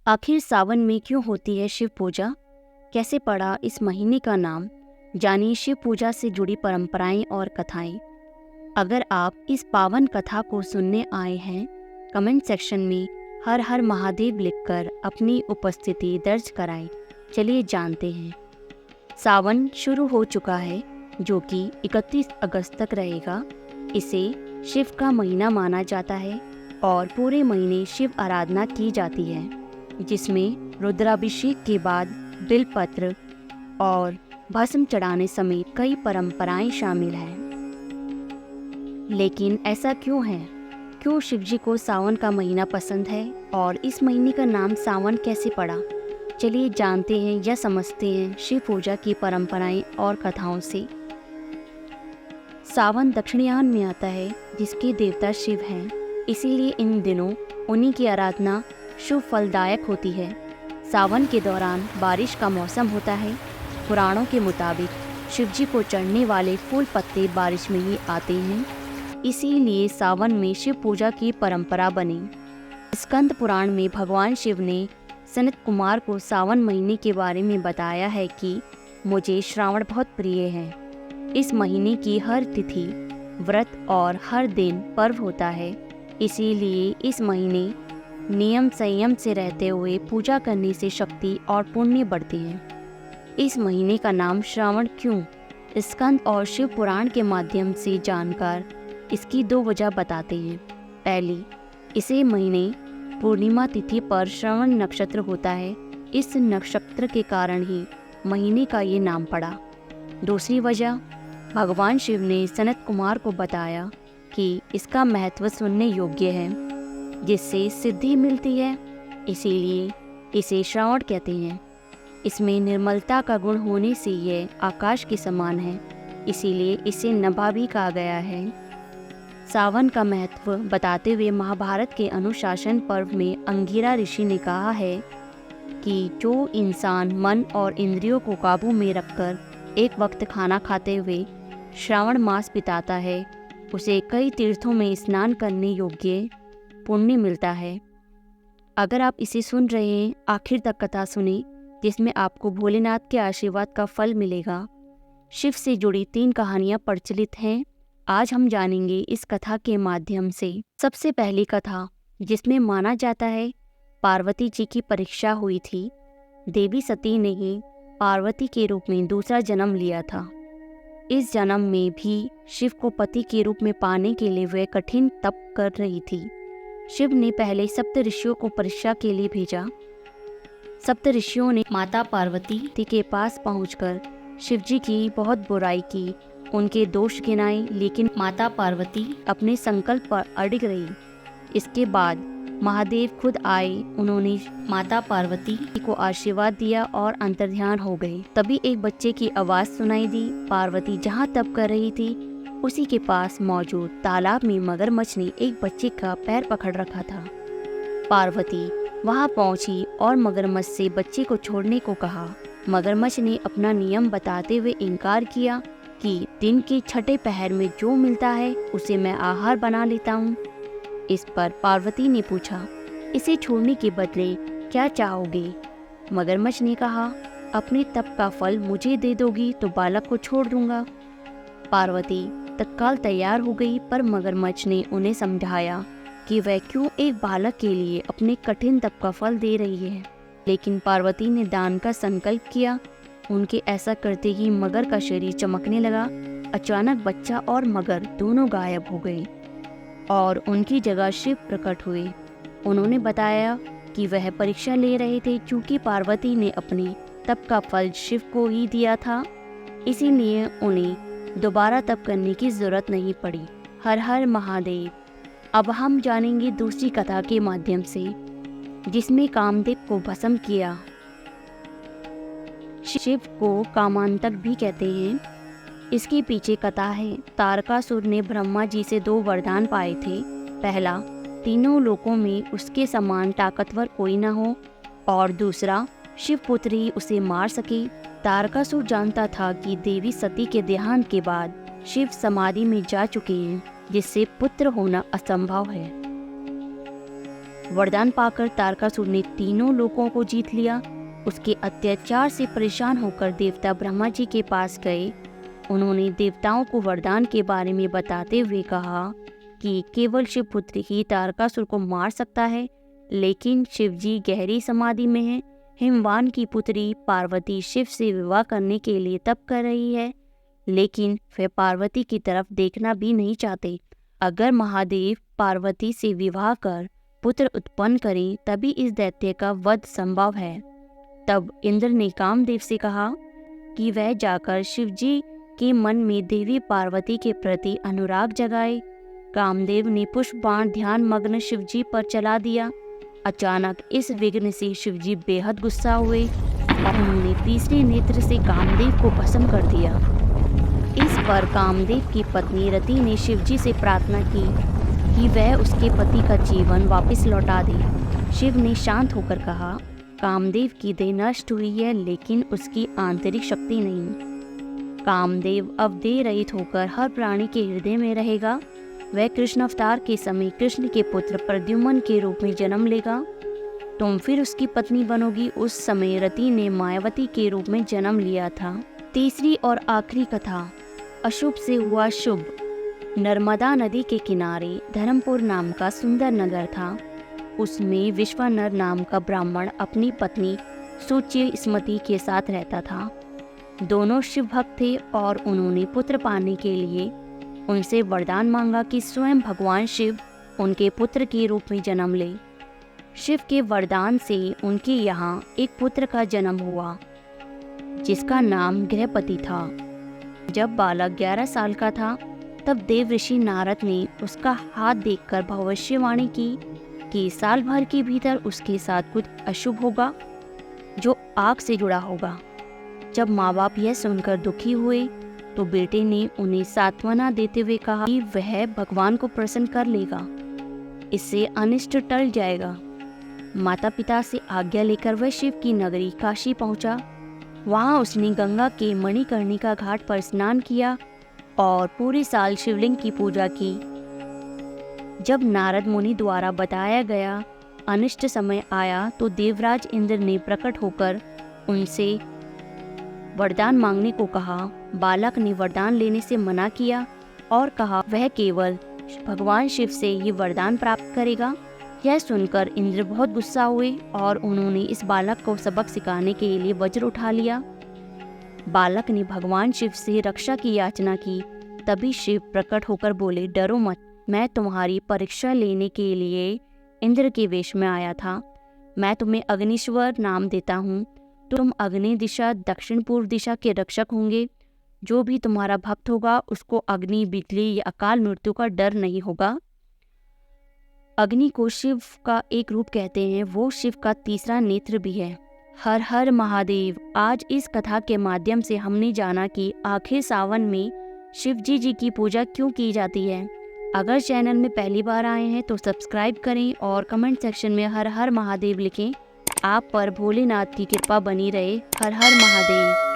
आखिर सावन में क्यों होती है शिव पूजा? कैसे पड़ा इस महीने का नाम? जानिए शिव पूजा से जुड़ी परंपराएं और कथाएं। अगर आप इस पावन कथा को सुनने आए हैं, कमेंट सेक्शन में हर हर महादेव लिखकर अपनी उपस्थिति दर्ज कराएं। चलिए जानते हैं। सावन शुरू हो चुका है, जो कि 31 अगस्त तक रहेगा। इसे शिव का महीना माना जाता है और पूरे महीने शिव आराधना की जाती है, जिसमें रुद्राभिषेक के बाद बिलपत्र और भस्म चढ़ाने समेत कई परंपराएं शामिल हैं। लेकिन ऐसा क्यों है? क्यों शिवजी को सावन का महीना पसंद है और इस महीने का नाम सावन कैसे पड़ा? चलिए जानते हैं या समझते हैं शिव पूजा की परंपराएं और कथाओं से। सावन दक्षिणायन में आता है, जिसके देवता शिव हैं, इसीलिए इन दिनों उन्हीं की आराधना शुभ फलदायक होती है। सावन के दौरान बारिश का मौसम होता है। पुराणों के मुताबिक शिवजी को चढ़ने वाले फूल पत्ते बारिश में ही आते हैं, इसीलिए सावन में शिव पूजा की परंपरा बनी। स्कंद पुराण में भगवान शिव ने सनत कुमार को सावन महीने के बारे में बताया है कि मुझे श्रावण बहुत प्रिय है। इस महीने की हर तिथि, व्रत और हर दिन पर्व होता है, इसीलिए इस महीने नियम संयम से रहते हुए पूजा करने से शक्ति और पुण्य बढ़ते हैं। इस महीने का नाम श्रावण क्यों? स्कंद और शिव पुराण के माध्यम से जानकर इसकी दो वजह बताते हैं। पहली, इसे महीने पूर्णिमा तिथि पर श्रवण नक्षत्र होता है। इस नक्षत्र के कारण ही महीने का ये नाम पड़ा। दूसरी वजह, भगवान शिव ने सनत कुमार को बताया कि इसका महत्व सुनने योग्य है, जिससे सिद्धि मिलती है, इसीलिए इसे श्रावण कहते हैं। इसमें निर्मलता का गुण होने से यह आकाश के समान है, इसीलिए इसे नभा भी कहा गया है। सावन का महत्व बताते हुए महाभारत के अनुशासन पर्व में अंगिरा ऋषि ने कहा है कि जो इंसान मन और इंद्रियों को काबू में रखकर एक वक्त खाना खाते हुए श्रावण मास बिताता है, उसे कई तीर्थों में स्नान करने योग्य पुण्य मिलता है। अगर आप इसे सुन रहे हैं, आखिर तक कथा सुने, जिसमें आपको भोलेनाथ के आशीर्वाद का फल मिलेगा। शिव से जुड़ी 3 कहानियां प्रचलित हैं, आज हम जानेंगे इस कथा के माध्यम से। सबसे पहली कथा, जिसमें माना जाता है पार्वती जी की परीक्षा हुई थी। देवी सती ने ही पार्वती के रूप में दूसरा जन्म लिया था। इस जन्म में भी शिव को पति के रूप में पाने के लिए वह कठिन तप कर रही थी। शिव ने पहले सप्त ऋषियों को परीक्षा के लिए भेजा। सप्त ऋषियों ने माता पार्वती के पास पहुंचकर शिवजी की बहुत बुराई की, उनके दोष गिनाए, लेकिन माता पार्वती अपने संकल्प पर अड़िग रही। इसके बाद महादेव खुद आए, उन्होंने माता पार्वती को आशीर्वाद दिया और अंतर्ध्यान हो गए। तभी एक बच्चे की आवाज सुनाई दी। पार्वती जहाँ तप कर रही थी, उसी के पास मौजूद तालाब में मगरमच्छ ने एक बच्चे का पैर पकड़ रखा था। पार्वती वहां पहुंची और मगरमच्छ से बच्चे को छोड़ने को कहा। मगरमच्छ ने अपना नियम बताते हुए इनकार किया कि दिन के छठे पहर में जो मिलता है उसे मैं आहार बना लेता हूँ। इस पर पार्वती ने पूछा, इसे छोड़ने के बदले क्या चाहोगे? मगरमच्छ ने कहा, अपने तप का फल मुझे दे दोगी तो बालक को छोड़ दूंगा। पार्वती तत्काल तैयार हो गई, पर मगरमच्छ ने उन्हें समझाया कि वह क्यों एक बालक के लिए अपने कठिन तप का फल दे रही है। लेकिन पार्वती ने दान का संकल्प किया। उनके ऐसा करते ही मगर का शरीर चमकने लगा। अचानक बच्चा और मगर दोनों गायब हो गए और उनकी जगह शिव प्रकट हुए। उन्होंने बताया कि वह परीक्षा ले रहे थे, क्योंकि पार्वती ने अपने तप का फल शिव को ही दिया था, इसीलिए उन्हें दोबारा तप करने की जरूरत नहीं पड़ी। हर हर महादेव। अब हम जानेंगे दूसरी कथा के माध्यम से, जिसमें कामदेव को भस्म किया। शिव को कामांतक भी कहते हैं। इसके पीछे कथा है। तारकासुर ने ब्रह्मा जी से 2 वरदान पाए थे। पहला, तीनों लोकों में उसके समान ताकतवर कोई न हो, और दूसरा, शिव पुत्र ही उसे मार सके। तारकासुर जानता था कि देवी सती के देहांत के बाद शिव समाधि में जा चुके हैं, जिससे पुत्र होना असंभव है। वरदान पाकर तारकासुर ने तीनों लोकों को जीत लिया। उसके अत्याचार से परेशान होकर देवता ब्रह्मा जी के पास गए। उन्होंने देवताओं को वरदान के बारे में बताते हुए कहा कि केवल शिवपुत्र ही तारकासुर को मार सकता है, लेकिन शिवजी गहरी समाधि में हैं। हिमवान की पुत्री पार्वती शिव से विवाह करने के लिए तप कर रही है, लेकिन वे पार्वती की तरफ देखना भी नहीं चाहते। अगर महादेव पार्वती से विवाह कर पुत्र उत्पन्न करें तभी इस दैत्य का वध संभव है। तब इंद्र ने कामदेव से कहा कि वह जाकर शिवजी के मन में देवी पार्वती के प्रति अनुराग जगाए। कामदेव ने पुष्प बाण ध्यान मग्न शिवजी पर चला दिया। अचानक इस विघ्न से शिवजी बेहद गुस्सा हुए और उन्होंने तीसरे नेत्र से कामदेव को भस्म कर दिया। इस पर कामदेव की पत्नी रति ने शिवजी से प्रार्थना की कि वह उसके पति का जीवन वापस लौटा दे। शिव ने शांत होकर कहा, कामदेव की देह नष्ट हुई है, लेकिन उसकी आंतरिक शक्ति नहीं। कामदेव अब देह रहित होकर हर प्राणी के हृदय में रहेगा। वह कृष्ण अवतार के समय कृष्ण के पुत्र प्रद्युम्न के रूप में जन्म लेगा। तुम फिर उसकी पत्नी बनोगी। उस समय रति ने मायावती के रूप में जन्म लिया था। तीसरी और आखिरी कथा, अशुभ से हुआ शुभ। नर्मदा नदी के किनारे धर्मपुर नाम का सुंदर नगर था। उसमें विश्वानर नाम का ब्राह्मण अपनी पत्नी सुचि स्मृति के साथ रहता था। दोनों शिव भक्त थे और उन्होंने पुत्र पाने के लिए उनसे वरदान मांगा कि स्वयं भगवान शिव उनके पुत्र के रूप में जन्म ले। शिव के वरदान से उनके यहाँ एक पुत्र का जन्म हुआ, जिसका नाम गृहपति था। जब बालक 11 साल का था, तब देव ऋषि नारद ने उसका हाथ देखकर भविष्यवाणी की कि साल भर के भीतर उसके साथ कुछ अशुभ होगा, जो आग से जुड़ा होगा। जब माँ बाप यह सुनकर दुखी हुए, तो बेटे ने उन्हें सांत्वना देते हुए कहा कि वह भगवान को प्रसन्न कर लेगा, इससे अनिष्ट टल जाएगा। माता पिता से आज्ञा लेकर वह शिव की नगरी काशी पहुंचा। वहां उसने गंगा के मणिकर्णिका घाट पर स्नान किया और पूरे साल शिवलिंग की पूजा की। जब नारद मुनि द्वारा बताया गया अनिष्ट समय आया, तो देवराज इंद्र ने प्रकट होकर उनसे वरदान मांगने को कहा। बालक ने वरदान लेने से मना किया और कहा वह केवल भगवान शिव से ये वरदान प्राप्त करेगा। यह सुनकर इंद्र बहुत गुस्सा हुए और उन्होंने इस बालक को सबक सिखाने के लिए वज्र उठा लिया। बालक ने भगवान शिव से रक्षा की याचना की। तभी शिव प्रकट होकर बोले, डरो मत, मैं तुम्हारी परीक्षा लेने के लिए इंद्र के वेश में आया था। मैं तुम्हें अग्निश्वर नाम देता हूँ। तुम अग्नि दिशा दक्षिण पूर्व दिशा के रक्षक होंगे। जो भी तुम्हारा भक्त होगा उसको अग्नि, बिजली या अकाल मृत्यु का डर नहीं होगा। अग्नि को शिव का एक रूप कहते हैं, वो शिव का तीसरा नेत्र भी है। हर हर महादेव। आज इस कथा के माध्यम से हमने जाना कि आखिर सावन में शिव जी की पूजा क्यों की जाती है। अगर चैनल में पहली बार आए हैं तो सब्सक्राइब करें और कमेंट सेक्शन में हर हर महादेव लिखें। आप पर भोलेनाथ की कृपा बनी रहे। हर हर महादेव।